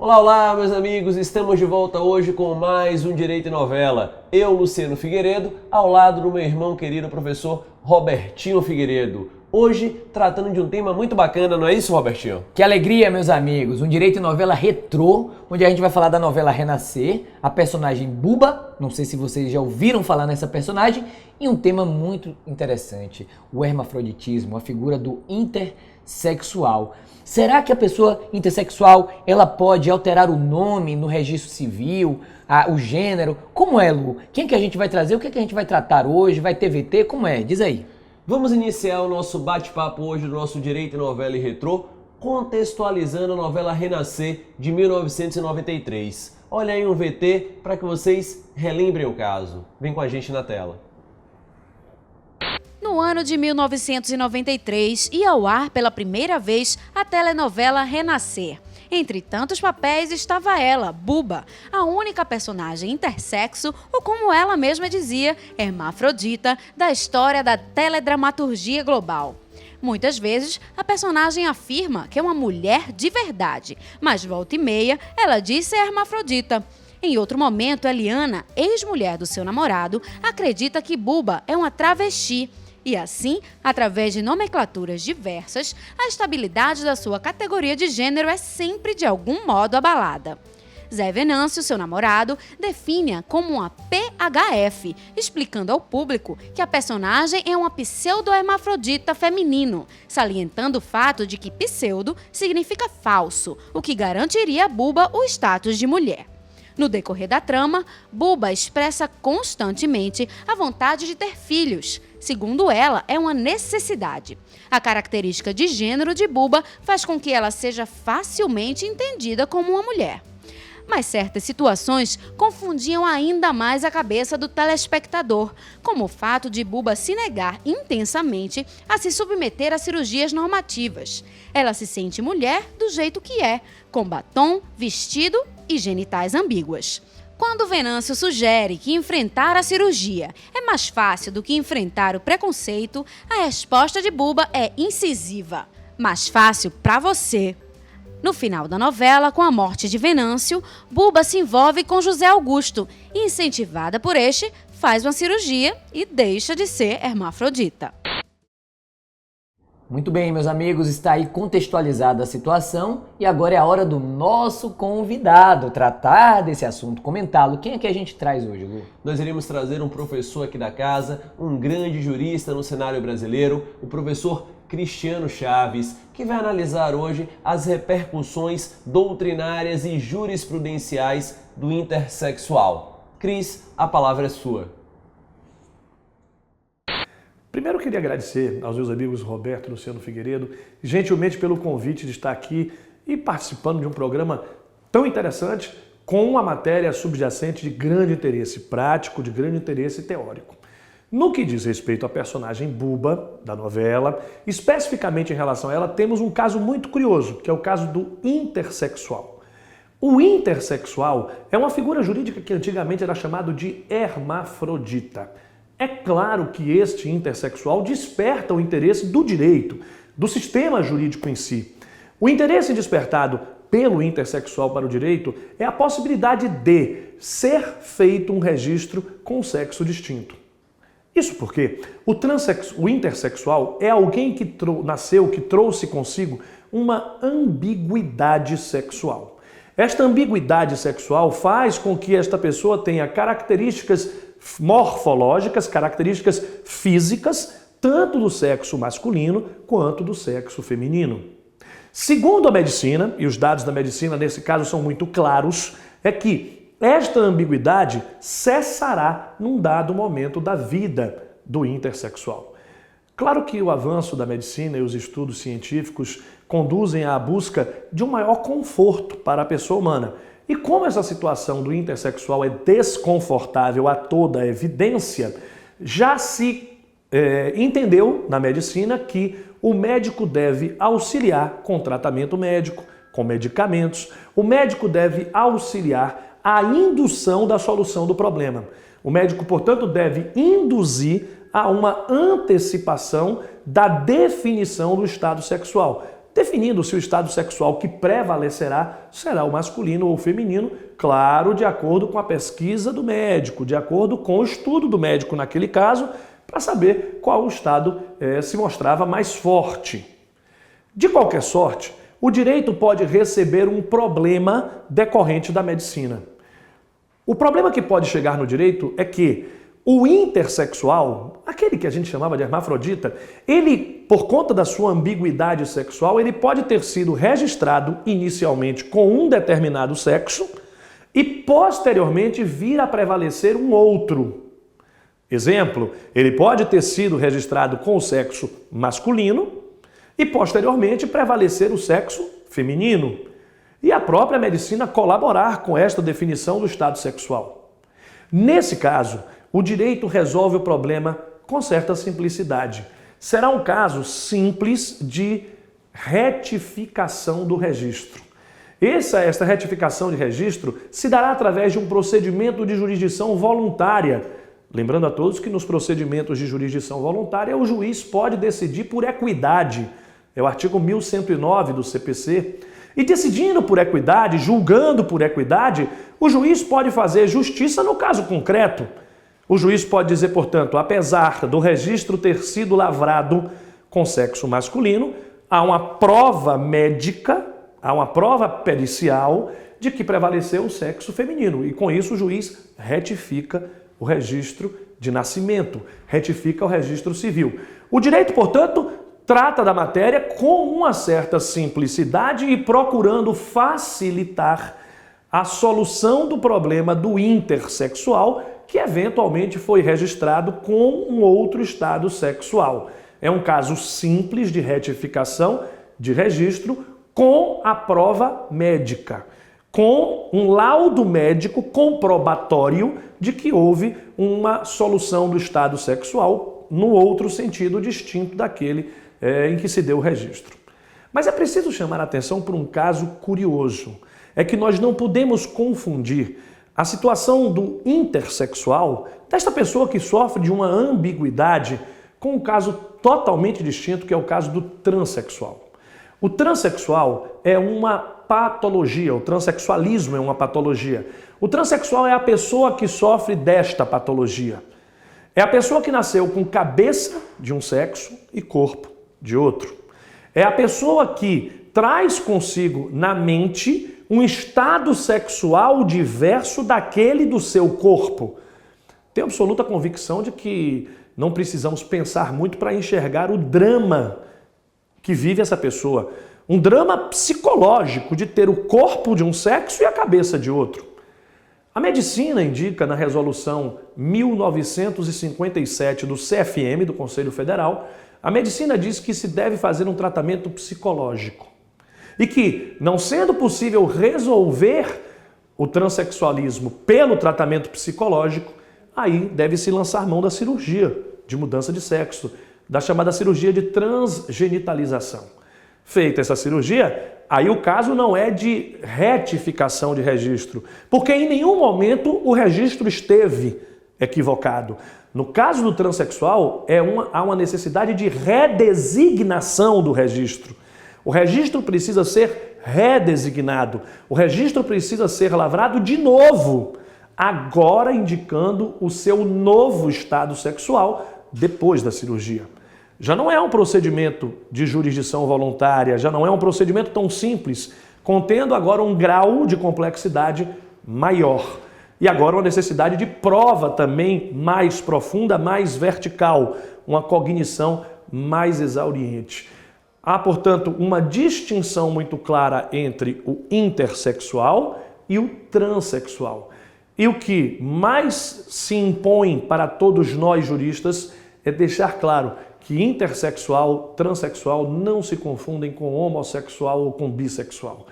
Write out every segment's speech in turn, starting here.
Olá, olá, meus amigos, estamos de volta hoje com mais um Direito e Novela. Eu, Luciano Figueiredo, ao lado do meu irmão querido professor Robertinho Figueiredo. Hoje, tratando de um tema muito bacana, não é isso, Robertinho? Que alegria, meus amigos! Um Direito e Novela retrô, onde a gente vai falar da novela Renascer, a personagem Buba, não sei se vocês já ouviram falar nessa personagem, e um tema muito interessante, o hermafroditismo, a figura do intersexual. Será que a pessoa intersexual ela pode alterar o nome no registro civil, o gênero? Como é, Lu? Quem que a gente vai trazer? O que a gente vai tratar hoje? Vai ter VT? Como é? Diz aí. Vamos iniciar o nosso bate-papo hoje do nosso Direito e Novela e Retrô, contextualizando a novela Renascer de 1993. Olha aí um VT para que vocês relembrem o caso. Vem com a gente na tela. No ano de 1993, ia ao ar pela primeira vez a telenovela Renascer. Entre tantos papéis estava ela, Buba, a única personagem intersexo, ou como ela mesma dizia, hermafrodita, da história da teledramaturgia global. Muitas vezes, a personagem afirma que é uma mulher de verdade, mas volta e meia ela diz ser hermafrodita. Em outro momento, Eliana, ex-mulher do seu namorado, acredita que Buba é uma travesti. E assim, através de nomenclaturas diversas, a estabilidade da sua categoria de gênero é sempre de algum modo abalada. Zé Venâncio, seu namorado, define-a como uma PHF, explicando ao público que a personagem é uma pseudo-hermafrodita feminino, salientando o fato de que pseudo significa falso, o que garantiria a Buba o status de mulher. No decorrer da trama, Buba expressa constantemente a vontade de ter filhos. Segundo ela, é uma necessidade. A característica de gênero de Buba faz com que ela seja facilmente entendida como uma mulher. Mas certas situações confundiam ainda mais a cabeça do telespectador, como o fato de Buba se negar intensamente a se submeter a cirurgias normativas. Ela se sente mulher do jeito que é, com batom, vestido e genitais ambíguas. Quando Venâncio sugere que enfrentar a cirurgia é mais fácil do que enfrentar o preconceito, a resposta de Buba é incisiva. Mais fácil pra você. No final da novela, com a morte de Venâncio, Buba se envolve com José Augusto e, incentivada por este, faz uma cirurgia e deixa de ser hermafrodita. Muito bem, meus amigos, está aí contextualizada a situação e agora é a hora do nosso convidado tratar desse assunto, comentá-lo. Quem é que a gente traz hoje, Lu? Nós iremos trazer um professor aqui da casa, um grande jurista no cenário brasileiro, o professor Cristiano Chaves, que vai analisar hoje as repercussões doutrinárias e jurisprudenciais do intersexual. Cris, a palavra é sua. Primeiro eu queria agradecer aos meus amigos Roberto e Luciano Figueiredo, gentilmente pelo convite de estar aqui e participando de um programa tão interessante com uma matéria subjacente de grande interesse prático, de grande interesse teórico. No que diz respeito à personagem Buba, da novela, especificamente em relação a ela, temos um caso muito curioso, que é o caso do intersexual. O intersexual é uma figura jurídica que antigamente era chamado de hermafrodita. É claro que este intersexual desperta o interesse do direito, do sistema jurídico em si. O interesse despertado pelo intersexual para o direito é a possibilidade de ser feito um registro com sexo distinto. Isso porque o intersexual é alguém que que trouxe consigo uma ambiguidade sexual. Esta ambiguidade sexual faz com que esta pessoa tenha características morfológicas, características físicas, tanto do sexo masculino quanto do sexo feminino. Segundo a medicina, e os dados da medicina nesse caso são muito claros, é que esta ambiguidade cessará num dado momento da vida do intersexual. Claro que o avanço da medicina e os estudos científicos conduzem à busca de um maior conforto para a pessoa humana. E como essa situação do intersexual é desconfortável a toda evidência, já se entendeu na medicina que o médico deve auxiliar com tratamento médico, com medicamentos, o médico deve auxiliar a indução da solução do problema. O médico, portanto, deve induzir a uma antecipação da definição do estado sexual. definindo se o estado sexual que prevalecerá será o masculino ou o feminino, claro, de acordo com a pesquisa do médico, de acordo com o estudo do médico naquele caso, para saber qual o estado se mostrava mais forte. De qualquer sorte, o direito pode receber um problema decorrente da medicina. O problema que pode chegar no direito é que o intersexual, aquele que a gente chamava de hermafrodita, ele, por conta da sua ambiguidade sexual, ele pode ter sido registrado inicialmente com um determinado sexo e posteriormente vir a prevalecer um outro. Exemplo, ele pode ter sido registrado com o sexo masculino e posteriormente prevalecer o sexo feminino. E a própria medicina colaborar com esta definição do estado sexual. Nesse caso, o direito resolve o problema com certa simplicidade. Será um caso simples de retificação do registro. Esta retificação de registro se dará através de um procedimento de jurisdição voluntária. Lembrando a todos que nos procedimentos de jurisdição voluntária o juiz pode decidir por equidade. É o artigo 1109 do CPC. E decidindo por equidade, julgando por equidade, o juiz pode fazer justiça no caso concreto. O juiz pode dizer, portanto, apesar do registro ter sido lavrado com sexo masculino, há uma prova médica, há uma prova pericial de que prevaleceu o sexo feminino. E com isso o juiz retifica o registro de nascimento, retifica o registro civil. O direito, portanto, trata da matéria com uma certa simplicidade e procurando facilitar a solução do problema do intersexual que eventualmente foi registrado com um outro estado sexual. É um caso simples de retificação de registro com a prova médica, com um laudo médico comprobatório de que houve uma solução do estado sexual no outro sentido distinto daquele em que se deu o registro. Mas é preciso chamar a atenção para um caso curioso. É que nós não podemos confundir a situação do intersexual, desta pessoa que sofre de uma ambiguidade, com um caso totalmente distinto, que é o caso do transexual. O transexual é uma patologia, o transexualismo é uma patologia. O transexual é a pessoa que sofre desta patologia. É a pessoa que nasceu com cabeça de um sexo e corpo de outro. É a pessoa que traz consigo na mente um estado sexual diverso daquele do seu corpo. Tenho absoluta convicção de que não precisamos pensar muito para enxergar o drama que vive essa pessoa. Um drama psicológico de ter o corpo de um sexo e a cabeça de outro. A medicina indica na resolução 1957 do CFM, do Conselho Federal, a medicina diz que se deve fazer um tratamento psicológico. E que, não sendo possível resolver o transexualismo pelo tratamento psicológico, aí deve-se lançar mão da cirurgia de mudança de sexo, da chamada cirurgia de transgenitalização. Feita essa cirurgia, aí o caso não é de retificação de registro, porque em nenhum momento o registro esteve equivocado. No caso do transexual, há uma necessidade de redesignação do registro. O registro precisa ser redesignado, o registro precisa ser lavrado de novo, agora indicando o seu novo estado sexual depois da cirurgia. Já não é um procedimento de jurisdição voluntária, já não é um procedimento tão simples, contendo agora um grau de complexidade maior. E agora uma necessidade de prova também mais profunda, mais vertical, uma cognição mais exauriente. Há, portanto, uma distinção muito clara entre o intersexual e o transexual. E o que mais se impõe para todos nós juristas é deixar claro que intersexual, transexual não se confundem com homossexual ou com bissexual.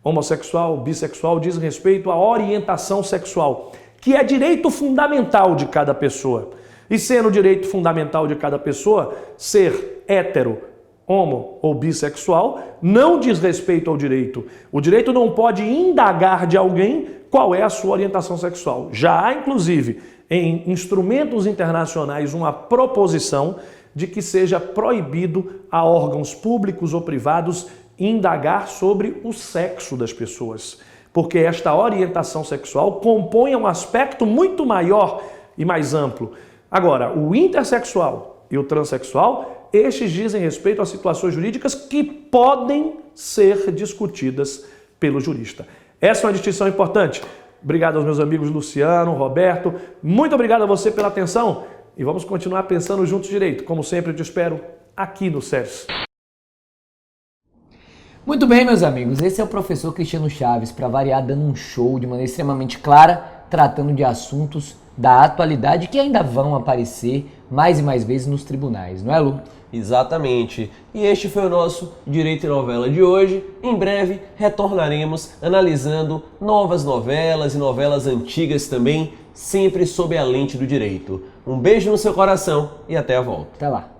Homossexual, bissexual diz respeito à orientação sexual, que é direito fundamental de cada pessoa. E sendo direito fundamental de cada pessoa, ser hétero, homo ou bissexual não diz respeito ao direito. O direito não pode indagar de alguém qual é a sua orientação sexual. Já há, inclusive, em instrumentos internacionais uma proposição de que seja proibido a órgãos públicos ou privados indagar sobre o sexo das pessoas, porque esta orientação sexual compõe um aspecto muito maior e mais amplo. Agora, o intersexual e o transexual, estes dizem respeito a situações jurídicas que podem ser discutidas pelo jurista. Essa é uma distinção importante. Obrigado aos meus amigos Luciano, Roberto. Muito obrigado a você pela atenção e vamos continuar pensando juntos direito. Como sempre, eu te espero aqui no SERS. Muito bem, meus amigos, esse é o professor Cristiano Chaves, para variar, dando um show de maneira extremamente clara, tratando de assuntos da atualidade que ainda vão aparecer mais e mais vezes nos tribunais, não é, Lu? Exatamente. E este foi o nosso Direito e Novela de hoje. Em breve retornaremos analisando novas novelas e novelas antigas também, sempre sob a lente do direito. Um beijo no seu coração e até a volta. Até lá.